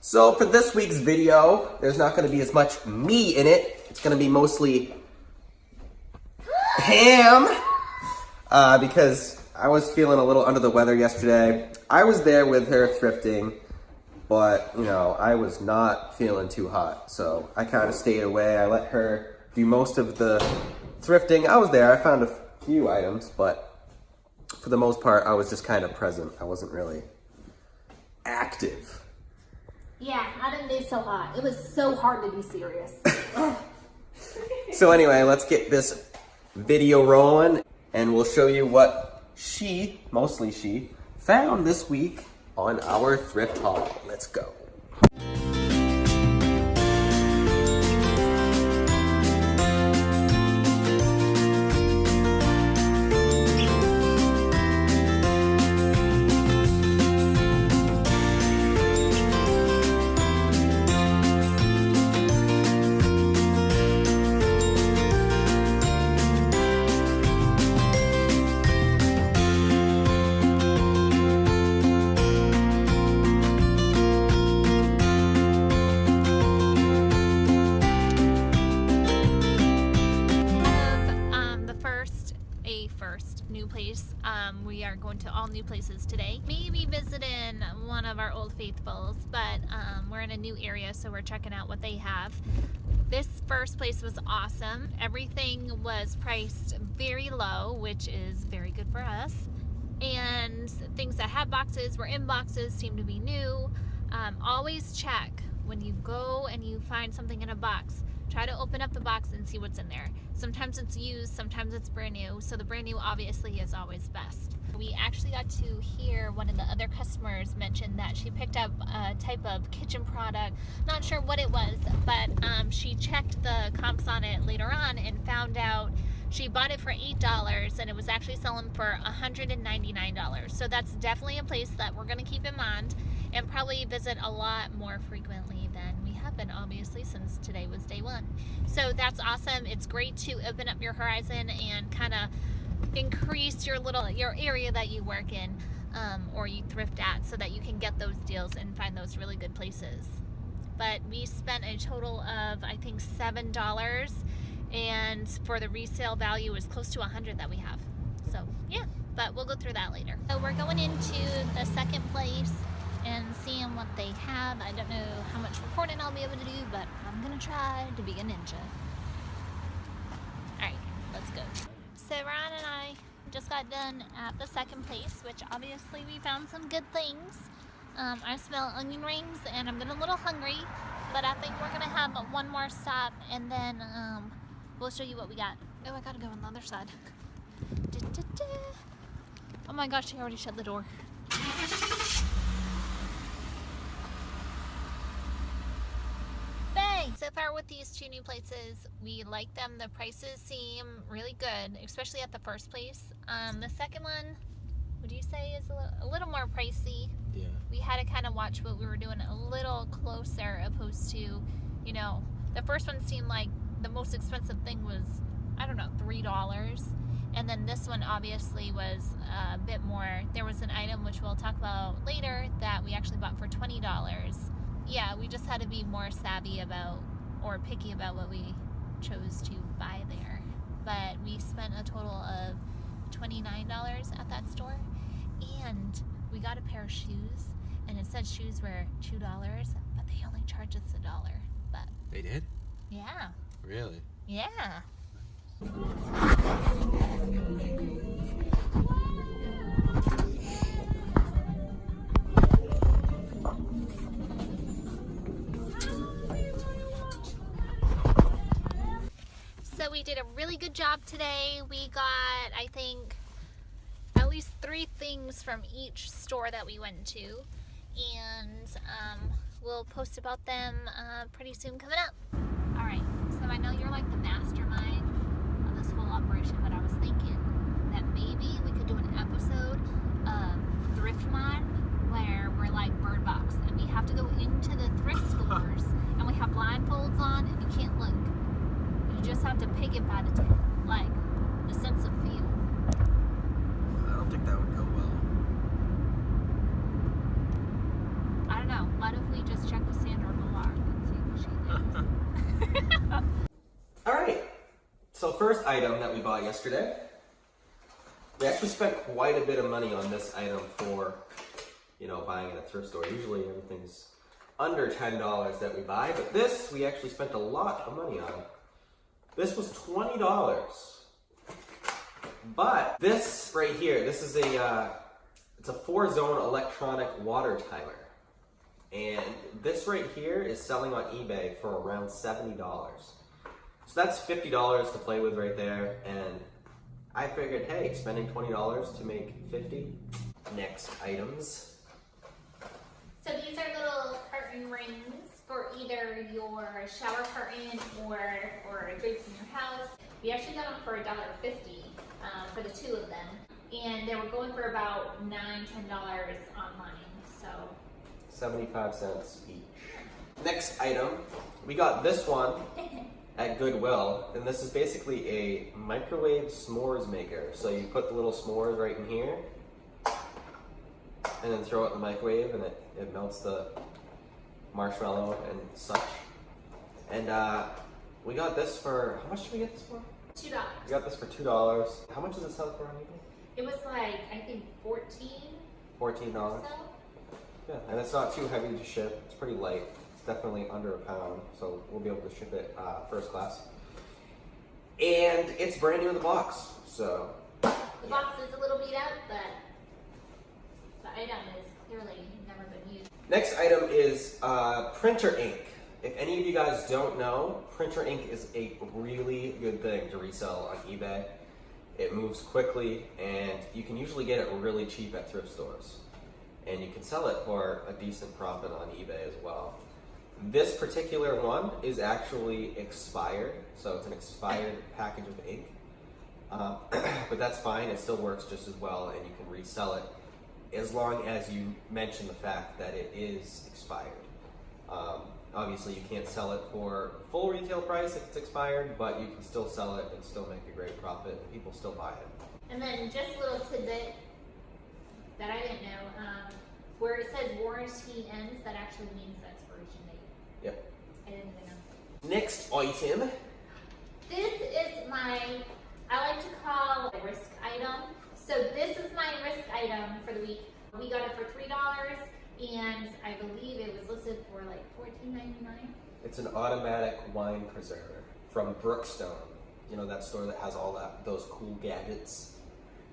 So for this week's video, there's not going to be as much me in it. It's going to be mostly Pam, because I was feeling a little under the weather yesterday. I was there with her thrifting, but you know, I was not feeling too hot, so I kind of stayed away. I let her do most of the thrifting. I was there, I found a few items, but for the most part, I was just kind of present. I wasn't really active. Yeah, I didn't do so hot. It was so hard to be serious. So anyway, let's get this video rolling, and we'll show you what mostly she, found this week on our thrift haul. Let's go. New place. We are going to all new places today. Maybe visiting one of our old faithfuls, but we're in a new area, so we're checking out what they have. This first place was awesome. Everything was priced very low, which is very good for us. And things that had boxes were in boxes, seemed to be new. Always check when you go and you find something in a box. Try to open up the box and see what's in there. Sometimes it's used, sometimes it's brand new. So the brand new obviously is always best. We actually got to hear one of the other customers mention that she picked up a type of kitchen product. Not sure what it was, but she checked the comps on it later on and found out she bought it for $8 and it was actually selling for $199. So that's definitely a place that we're gonna keep in mind and probably visit a lot more frequently than we have been, obviously, since today was day one. So that's awesome. It's great to open up your horizon and kind of increase your area that you work in or you thrift at, so that you can get those deals and find those really good places. But we spent a total of, I think, $7, and for the resale value is close to $100 that we have. So yeah, but we'll go through that later. So we're going into the second place and seeing what they have. I don't know how much recording I'll be able to do, but I'm gonna try to be a ninja. Alright, let's go. So Ryan and I just got done at the second place, which obviously we found some good things. I smell onion rings and I'm getting a little hungry, but I think we're gonna have one more stop and then we'll show you what we got. Oh, I gotta go on the other side. Oh my gosh, she already shut the door. So far with these two new places, we like them. The prices seem really good, especially at the first place. The second one, would you say is a little more pricey? Yeah. We had to kind of watch what we were doing a little closer, opposed to, you know, the first one seemed like the most expensive thing was, I don't know, $3. And then this one obviously was a bit more. There was an item, which we'll talk about later, that we actually bought for $20. Yeah, we just had to be more savvy about, or picky about, what we chose to buy there. But we spent a total of $29 at that store, and we got a pair of shoes, and it said shoes were $2, but they only charged us $1. But They did? yeah. Really? Yeah. So we did a really good job today. We got, I think, at least 3 things from each store that we went to, and we'll post about them pretty soon coming up. Alright, so I know you're like the mastermind of this whole operation, but I was thinking that maybe we could do an episode of Thrift Mod where we're like Bird Box and we have to go into the thrift stores and we have blindfolds on and you can't look. You just have to pick it by the like the sense of feel. I don't think that would go well. I don't know. What if we just check the So first item that we bought yesterday, we actually spent quite a bit of money on this item for, buying at a thrift store. Usually everything's under $10 that we buy, but this we actually spent a lot of money on. This was $20. But this right here, this is it's a 4-zone electronic water timer. And this right here is selling on eBay for around $70. So that's $50 to play with right there. And I figured, hey, spending $20 to make 50. Next items. So these are little curtain rings for either your shower curtain or drapes in your house. We actually got them for $1.50 for the 2 of them. And they were going for about $9, $10 online. So 75 cents each. Next item, we got this one at Goodwill, and this is basically a microwave s'mores maker. So you put the little s'mores right in here, and then throw it in the microwave, and it melts the marshmallow and such. And we got this for, how much did we get this for? $2. We got this for $2. How much does it sell for on eBay? It was like, I think, $14. $14. So. Yeah, and it's not too heavy to ship. It's pretty light. It's definitely under a pound, so we'll be able to ship it first class. And it's brand new in the box, so. The box is a little beat up, but the item is clearly never been used. Next item is printer ink. If any of you guys don't know, printer ink is a really good thing to resell on eBay. It moves quickly, and you can usually get it really cheap at thrift stores. And you can sell it for a decent profit on eBay as well. This particular one is actually expired, so it's an expired package of ink. But that's fine, it still works just as well, and you can resell it as long as you mention the fact that it is expired. Obviously you can't sell it for full retail price if it's expired, but you can still sell it and still make a great profit, and people still buy it. And then just a little tidbit that I didn't know, where it says warranty ends, that actually means expiration date. Yep. I didn't even know. Next item. This is my, I like to call a risk item. So this is my risk item for the week. We got it for $3, and I believe it was listed for like $14.99. It's an automatic wine preserver from Brookstone. You know, that store that has all those cool gadgets.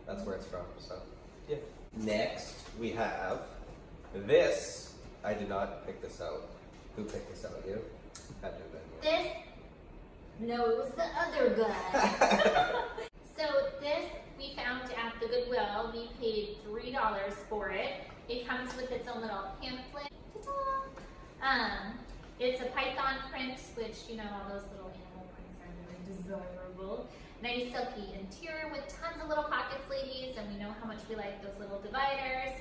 That's where it's from, so yeah. Next, we have this. I did not pick this out. Who picked this out? You? Had to have been you. This, no, it was the other guy. So this we found at the Goodwill. We paid $3 for it. It comes with its own little pamphlet. Ta-da! It's a python print, which, all those little animal prints are very desirable. Nice silky interior with tons of little pockets, ladies, and we know how much we like those little dividers.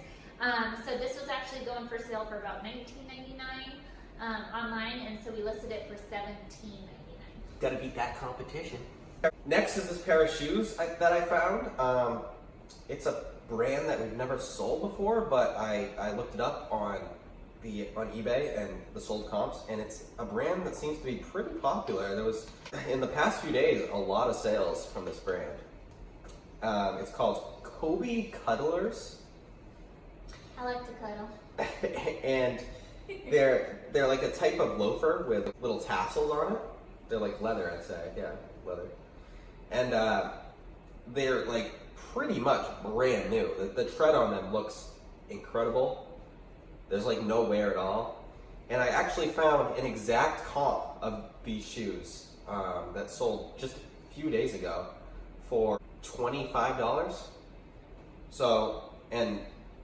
So this was actually going for sale for about $19.99 online, and so we listed it for $17.99. Gotta beat that competition. Next is this pair of shoes that I found. It's a brand that we've never sold before, but I looked it up on eBay and the sold comps, and it's a brand that seems to be pretty popular. There was, in the past few days, a lot of sales from this brand. It's called Kobe Cuddlers. I like to cuddle. And they're like a type of loafer with little tassels on it. They're like leather, I'd say. Yeah, leather. And they're like pretty much brand new. The tread on them looks incredible. There's like no wear at all. And I actually found an exact comp of these shoes that sold just a few days ago for $25. So, and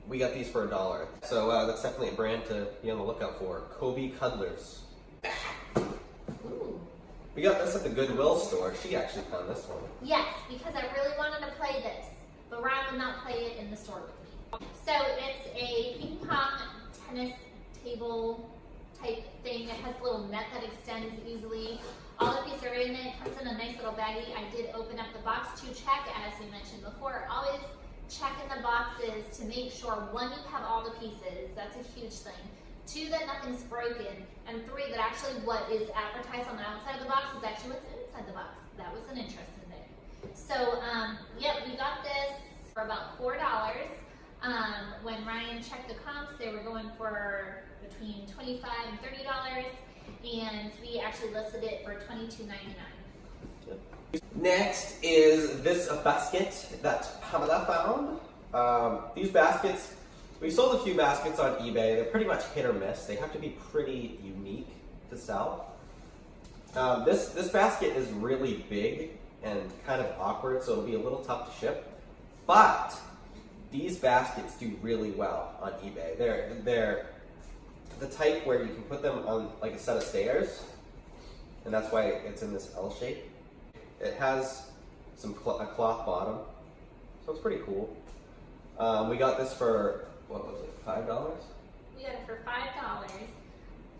we got these for $1. So that's definitely a brand to be on the lookout for. Kobe Cuddlers. Ooh. We got this at the Goodwill store. She actually found this one. Yes, because I really wanted to play this, but Ryan would not play it in the store with me. So it's a ping pong tennis table type thing. It has a little net that extends easily. All of these are in it. It comes in a nice little baggie. I did open up the box to check, as we mentioned before. Always check in the boxes to make sure, one, you have all the pieces. That's a huge thing. 2, that nothing's broken, and 3, that actually what is advertised on the outside of the box is actually what's inside the box. That was an interesting thing. So, yeah, we got this for about $4. When Ryan checked the comps, they were going for between $25 and $30, and we actually listed it for $22.99. Next is this basket that Pamela found. These baskets, we sold a few baskets on eBay. They're pretty much hit or miss. They have to be pretty unique to sell. This basket is really big and kind of awkward, so it'll be a little tough to ship. But these baskets do really well on eBay. They're the type where you can put them on like a set of stairs, and that's why it's in this L shape. It has a cloth bottom, so it's pretty cool. We got this for, what was it, $5? We got it for $5.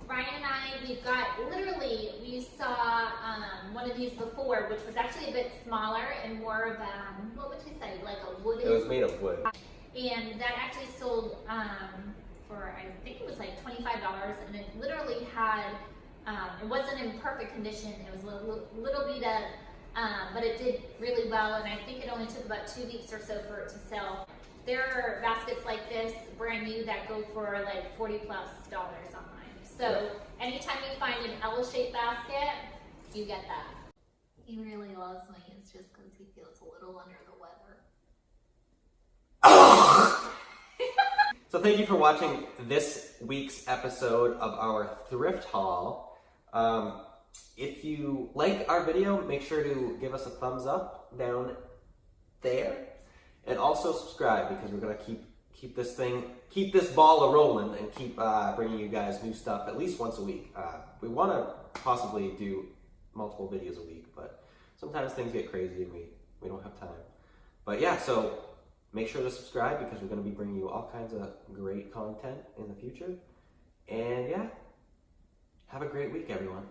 Ryan and I, we saw one of these before, which was actually a bit smaller and more of a, what would you say, like a wooden? It was made of wood. And that actually sold for, I think it was like $25, and it literally had, it wasn't in perfect condition. It was a little beat up, but it did really well, and I think it only took about 2 weeks or so for it to sell. There are baskets like this, brand new, that go for like $40+ online. So anytime you find an L-shaped basket, you get that. He really loves me. It's just because he feels a little under the weather. So thank you for watching this week's episode of our thrift haul. If you like our video, make sure to give us a thumbs up down there, and also subscribe, because we're gonna keep this ball a rolling and keep bringing you guys new stuff at least once a week. We want to possibly do multiple videos a week, but sometimes things get crazy and we don't have time. But yeah, so make sure to subscribe, because we're going to be bringing you all kinds of great content in the future. And yeah, have a great week, everyone.